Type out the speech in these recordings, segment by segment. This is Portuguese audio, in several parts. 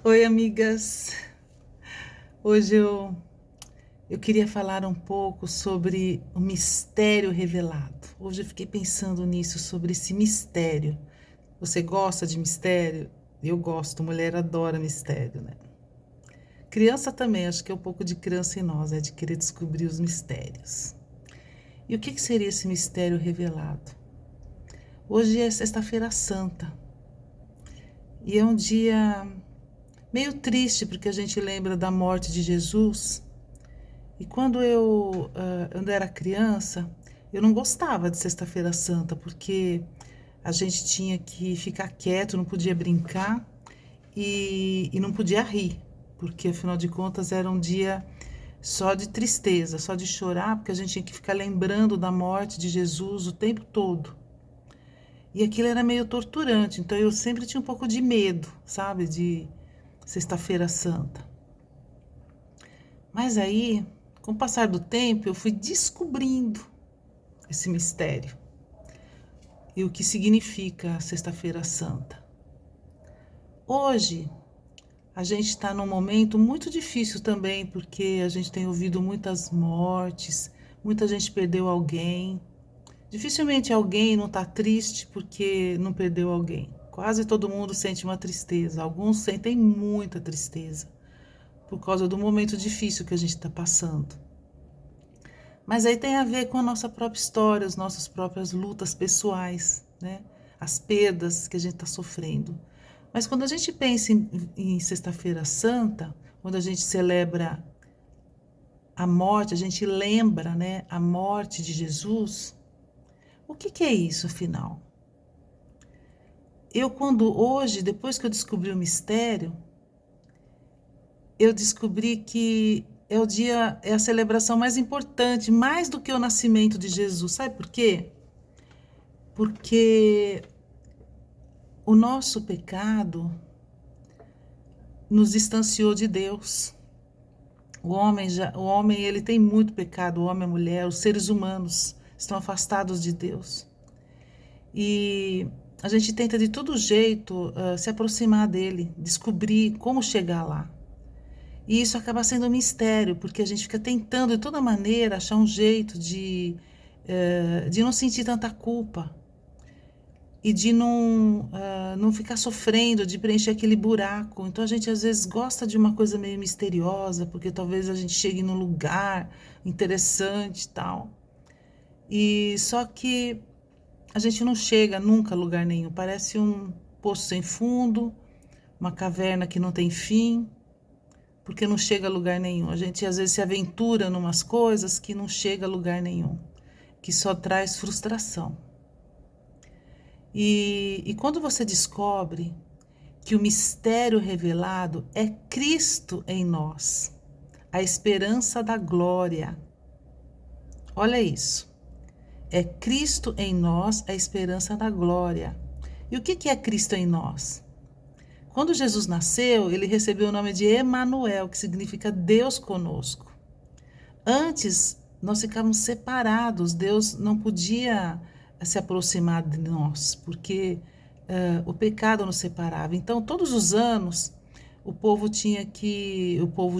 Oi, amigas. Hoje eu queria falar um pouco sobre o mistério revelado. Hoje eu fiquei pensando nisso, sobre esse mistério. Você gosta de mistério? Eu gosto, mulher adora mistério, né? Criança também, acho que é um pouco de criança em nós, de querer descobrir os mistérios. E o que seria esse mistério revelado? Hoje é Sexta-feira Santa e é um dia meio triste porque a gente lembra da morte de Jesus. E quando era criança, eu não gostava de Sexta-feira Santa, porque a gente tinha que ficar quieto, não podia brincar e não podia rir, porque afinal de contas era um dia só de tristeza, só de chorar, porque a gente tinha que ficar lembrando da morte de Jesus o tempo todo. E aquilo era meio torturante, então eu sempre tinha um pouco de medo, sabe, de Sexta-feira Santa. Mas aí, com o passar do tempo, eu fui descobrindo esse mistério e o que significa Sexta-feira Santa. Hoje, a gente está num momento muito difícil também, porque a gente tem ouvido muitas mortes, muita gente perdeu alguém. Dificilmente alguém não está triste porque não perdeu alguém. Quase todo mundo sente uma tristeza. Alguns sentem muita tristeza por causa do momento difícil que a gente está passando. Mas aí tem a ver com a nossa própria história, as nossas próprias lutas pessoais, né? As perdas que a gente está sofrendo. Mas quando a gente pensa em Sexta-feira Santa, quando a gente celebra a morte, a gente lembra, né, a morte de Jesus, o que é isso, afinal? Hoje, depois que eu descobri o mistério, eu descobri que é a celebração mais importante, mais do que o nascimento de Jesus. Sabe por quê? Porque o nosso pecado nos distanciou de Deus. O homem ele tem muito pecado, o homem, a mulher, os seres humanos estão afastados de Deus. E a gente tenta de todo jeito se aproximar dele, descobrir como chegar lá. E isso acaba sendo um mistério, porque a gente fica tentando de toda maneira achar um jeito de não sentir tanta culpa e de não ficar sofrendo, de preencher aquele buraco. Então a gente às vezes gosta de uma coisa meio misteriosa, porque talvez a gente chegue num lugar interessante e tal. E só que a gente não chega nunca a lugar nenhum. Parece um poço sem fundo, uma caverna que não tem fim, porque não chega a lugar nenhum. A gente às vezes se aventura em umas coisas que não chega a lugar nenhum, que só traz frustração. E quando você descobre que o mistério revelado é Cristo em nós, a esperança da glória. Olha isso. É Cristo em nós, a esperança da glória. E o que é Cristo em nós? Quando Jesus nasceu, ele recebeu o nome de Emanuel, que significa Deus conosco. Antes, nós ficávamos separados, Deus não podia se aproximar de nós, porque o pecado nos separava. Então, todos os anos, o povo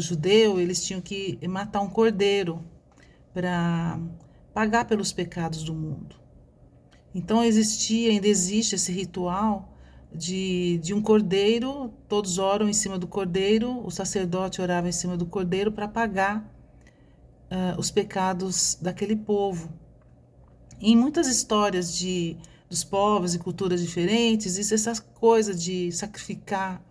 judeu, eles tinham que matar um cordeiro para pagar pelos pecados do mundo. Então ainda existe esse ritual de um cordeiro, todos oram em cima do cordeiro, o sacerdote orava em cima do cordeiro para pagar os pecados daquele povo. Em muitas histórias dos povos e culturas diferentes, existe essa coisa de sacrificar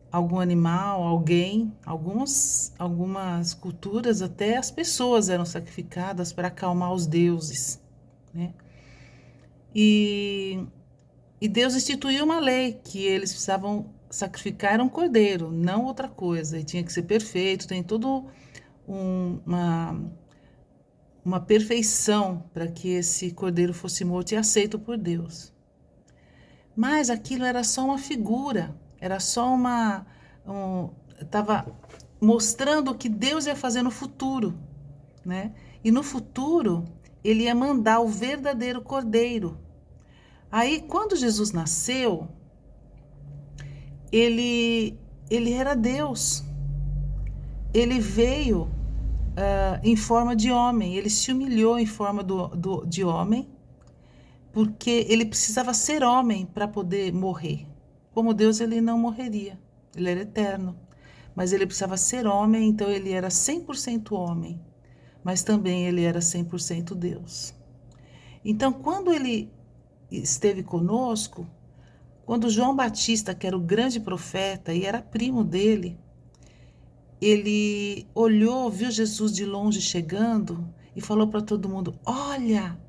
algum animal, alguém. Algumas culturas, até as pessoas eram sacrificadas para acalmar os deuses, né? E Deus instituiu uma lei que eles precisavam sacrificar um cordeiro, não outra coisa. E tinha que ser perfeito, tem todo uma perfeição para que esse cordeiro fosse morto e aceito por Deus. Mas aquilo era só uma figura, era só estava mostrando o que Deus ia fazer no futuro, né? E no futuro ele ia mandar o verdadeiro cordeiro. Aí, quando Jesus nasceu, ele ele era Deus. Ele veio em forma de homem, ele se humilhou em forma de homem, porque ele precisava ser homem para poder morrer. Como Deus, ele não morreria, ele era eterno. Mas ele precisava ser homem, então ele era 100% homem, mas também ele era 100% Deus. Então, quando ele esteve conosco, quando João Batista, que era o grande profeta e era primo dele, ele olhou, viu Jesus de longe chegando e falou para todo mundo: olha,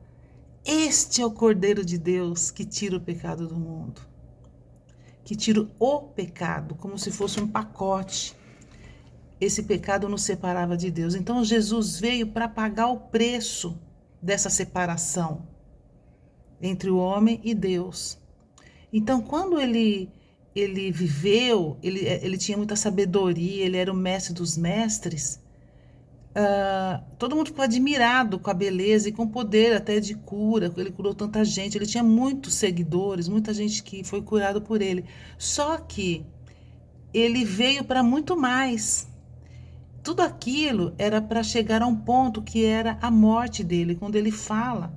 este é o Cordeiro de Deus que tira o pecado do mundo. Que tira o pecado, como se fosse um pacote. Esse pecado nos separava de Deus. Então Jesus veio para pagar o preço dessa separação entre o homem e Deus. Então, quando ele viveu, ele tinha muita sabedoria, ele era o mestre dos mestres. Todo mundo ficou admirado com a beleza e com o poder até de cura. Ele curou tanta gente, ele tinha muitos seguidores, muita gente que foi curado por ele. Só que ele veio para muito mais. Tudo aquilo era para chegar a um ponto que era a morte dele, quando ele fala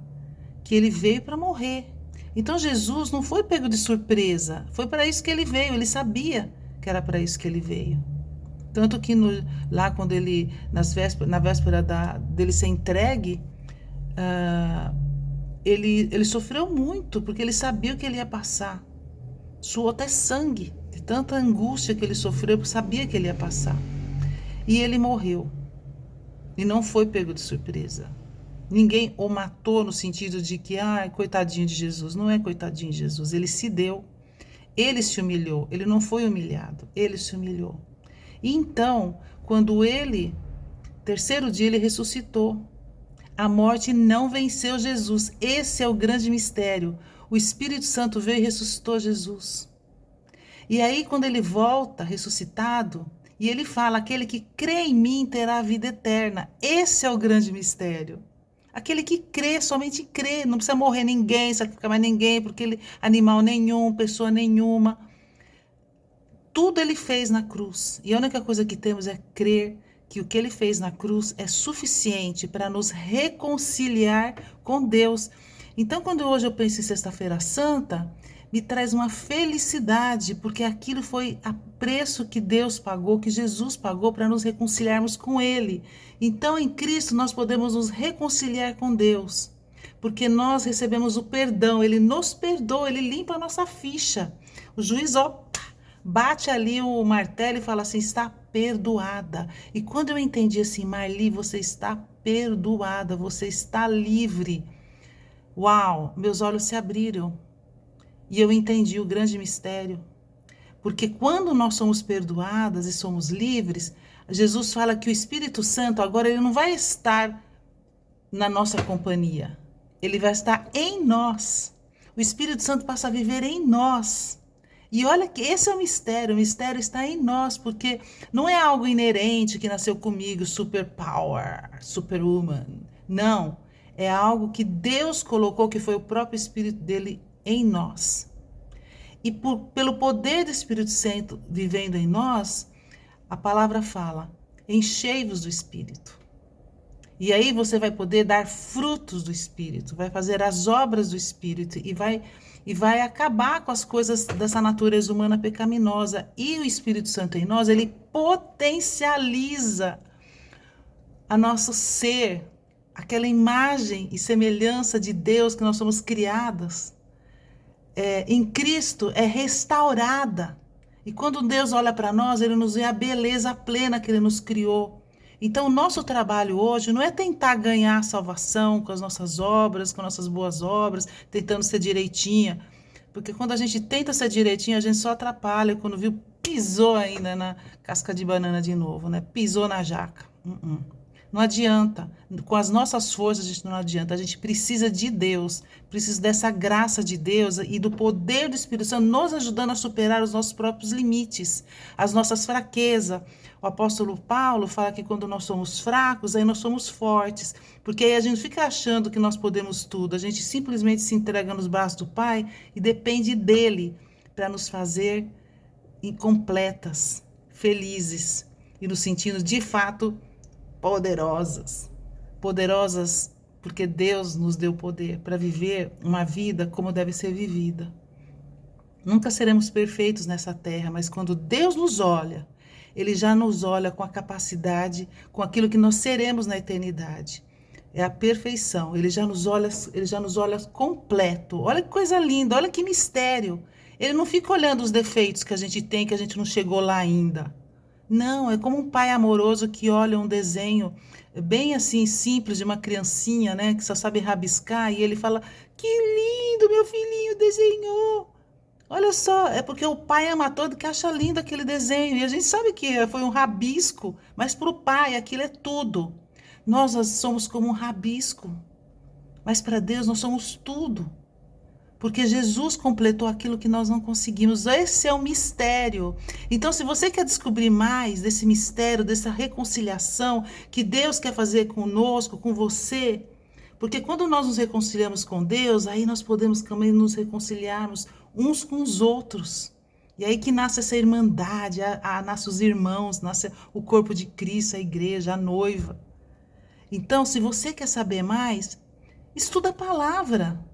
que ele veio para morrer. Então Jesus não foi pego de surpresa, foi para isso que ele veio, ele sabia que era para isso que ele veio. Tanto que lá quando ele, na véspera dele ser entregue, ele sofreu muito, porque ele sabia o que ele ia passar. Suou até sangue, de tanta angústia que ele sofreu, porque sabia que ele ia passar. E ele morreu. E não foi pego de surpresa. Ninguém o matou no sentido de que, coitadinho de Jesus. Não é coitadinho de Jesus, ele se deu. Ele se humilhou, ele não foi humilhado, ele se humilhou. E então, quando ele, terceiro dia, ele ressuscitou. A morte não venceu Jesus. Esse é o grande mistério. O Espírito Santo veio e ressuscitou Jesus. E aí, quando ele volta ressuscitado, e ele fala: aquele que crê em mim terá a vida eterna. Esse é o grande mistério. Aquele que crê, somente crê. Não precisa morrer ninguém, sacrificar mais ninguém, porque ele, animal nenhum, pessoa nenhuma. Tudo ele fez na cruz. E a única coisa que temos é crer que o que ele fez na cruz é suficiente para nos reconciliar com Deus. Então, quando hoje eu penso em Sexta-feira Santa, me traz uma felicidade, porque aquilo foi a preço que Deus pagou, que Jesus pagou para nos reconciliarmos com Ele. Então, em Cristo, nós podemos nos reconciliar com Deus, porque nós recebemos o perdão, Ele nos perdoa, Ele limpa a nossa ficha. O juiz, bate ali o martelo e fala assim: está perdoada. E quando eu entendi assim: Marli, você está perdoada, você está livre. Uau, meus olhos se abriram. E eu entendi o grande mistério. Porque quando nós somos perdoadas e somos livres, Jesus fala que o Espírito Santo agora ele não vai estar na nossa companhia. Ele vai estar em nós. O Espírito Santo passa a viver em nós. E olha que esse é o mistério está em nós, porque não é algo inerente que nasceu comigo, superpower, superwoman. Não, é algo que Deus colocou, que foi o próprio Espírito dele em nós. E pelo poder do Espírito Santo vivendo em nós, a palavra fala: enchei-vos do Espírito. E aí você vai poder dar frutos do Espírito, vai fazer as obras do Espírito e vai acabar com as coisas dessa natureza humana pecaminosa. E o Espírito Santo em nós, ele potencializa a nosso ser, aquela imagem e semelhança de Deus que nós somos criadas. Em Cristo é restaurada. E quando Deus olha para nós, ele nos vê a beleza plena que ele nos criou. Então, o nosso trabalho hoje não é tentar ganhar a salvação com as nossas obras, com nossas boas obras, tentando ser direitinha. Porque quando a gente tenta ser direitinha, a gente só atrapalha. Quando viu, pisou ainda na casca de banana de novo, né? Pisou na jaca. Não adianta. Com as nossas forças, a gente não adianta. A gente precisa de Deus. Precisa dessa graça de Deus e do poder do Espírito Santo nos ajudando a superar os nossos próprios limites, as nossas fraquezas. O apóstolo Paulo fala que quando nós somos fracos, aí nós somos fortes. Porque aí a gente fica achando que nós podemos tudo. A gente simplesmente se entrega nos braços do Pai e depende dele para nos fazer incompletas. felizes e nos sentindo de fato poderosas. Poderosas porque Deus nos deu poder para viver uma vida como deve ser vivida. Nunca seremos perfeitos nessa terra, mas quando Deus nos olha, Ele já nos olha com a capacidade, com aquilo que nós seremos na eternidade. É a perfeição. Ele já nos olha completo. Olha que coisa linda, olha que mistério. Ele não fica olhando os defeitos que a gente tem, que a gente não chegou lá ainda. Não, é como um pai amoroso que olha um desenho bem assim simples de uma criancinha, né, que só sabe rabiscar e ele fala: "Que lindo, meu filhinho desenhou". Olha só, é porque o pai ama todo que acha lindo aquele desenho. E a gente sabe que foi um rabisco, mas para o pai aquilo é tudo. Nós somos como um rabisco, mas para Deus nós somos tudo. Porque Jesus completou aquilo que nós não conseguimos. Esse é o mistério. Então, se você quer descobrir mais desse mistério, dessa reconciliação que Deus quer fazer conosco, com você, porque quando nós nos reconciliamos com Deus, aí nós podemos também nos reconciliarmos uns com os outros. E aí que nasce essa irmandade, nasce os irmãos, nasce o corpo de Cristo, a igreja, a noiva. Então, se você quer saber mais, estuda a palavra.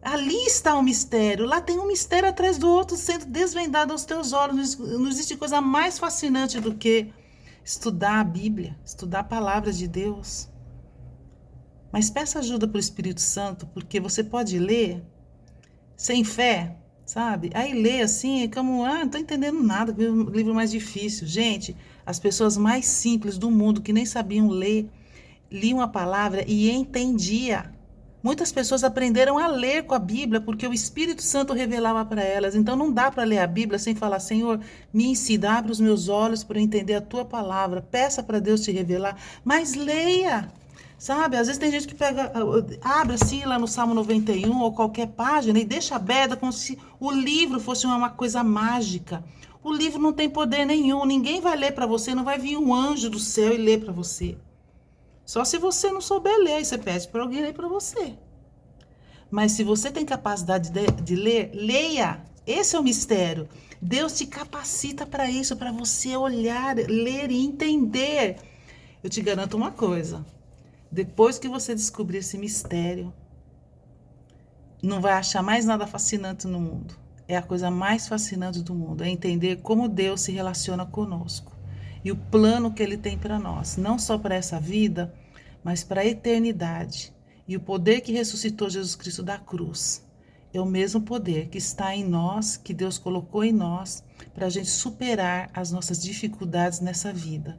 Ali está o mistério, lá tem um mistério atrás do outro sendo desvendado aos teus olhos. Não existe coisa mais fascinante do que estudar a Bíblia, estudar a palavra de Deus. Mas peça ajuda para o Espírito Santo, porque você pode ler sem fé, sabe? Aí lê assim, é como, não estou entendendo nada, livro mais difícil. Gente, as pessoas mais simples do mundo, que nem sabiam ler, liam a palavra e entendiam. Muitas pessoas aprenderam a ler com a Bíblia porque o Espírito Santo revelava para elas. Então não dá para ler a Bíblia sem falar: Senhor, me ensina, abre os meus olhos para eu entender a tua palavra. Peça para Deus te revelar, mas leia. Sabe, às vezes tem gente que pega, abre assim lá no Salmo 91 ou qualquer página e deixa aberta como se o livro fosse uma coisa mágica. O livro não tem poder nenhum, ninguém vai ler para você, não vai vir um anjo do céu e ler para você. Só se você não souber ler, aí você pede para alguém ler para você. Mas se você tem capacidade de ler, leia. Esse é o mistério. Deus te capacita para isso, para você olhar, ler e entender. Eu te garanto uma coisa. Depois que você descobrir esse mistério, não vai achar mais nada fascinante no mundo. É a coisa mais fascinante do mundo. É entender como Deus se relaciona conosco. E o plano que Ele tem para nós. Não só para essa vida, mas para a eternidade. E o poder que ressuscitou Jesus Cristo da cruz é o mesmo poder que está em nós, que Deus colocou em nós, para a gente superar as nossas dificuldades nessa vida.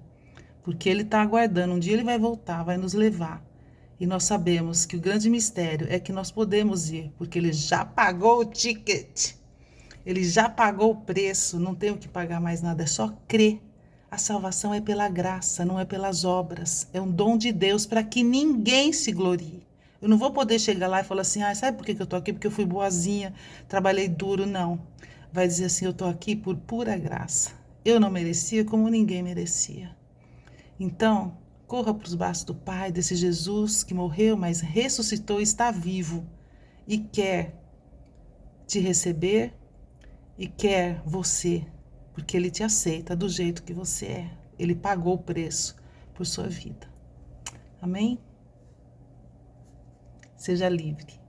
Porque Ele está aguardando, um dia Ele vai voltar, vai nos levar. E nós sabemos que o grande mistério é que nós podemos ir, porque Ele já pagou o ticket. Ele já pagou o preço, não tem o que pagar mais nada, é só crer. A salvação é pela graça, não é pelas obras. É um dom de Deus para que ninguém se glorie. Eu não vou poder chegar lá e falar assim: sabe por que eu estou aqui? Porque eu fui boazinha, trabalhei duro. Não. Vai dizer assim: eu estou aqui por pura graça. Eu não merecia como ninguém merecia. Então, corra para os braços do Pai, desse Jesus que morreu, mas ressuscitou e está vivo. E quer te receber e quer você, porque Ele te aceita do jeito que você é. Ele pagou o preço por sua vida. Amém? Seja livre.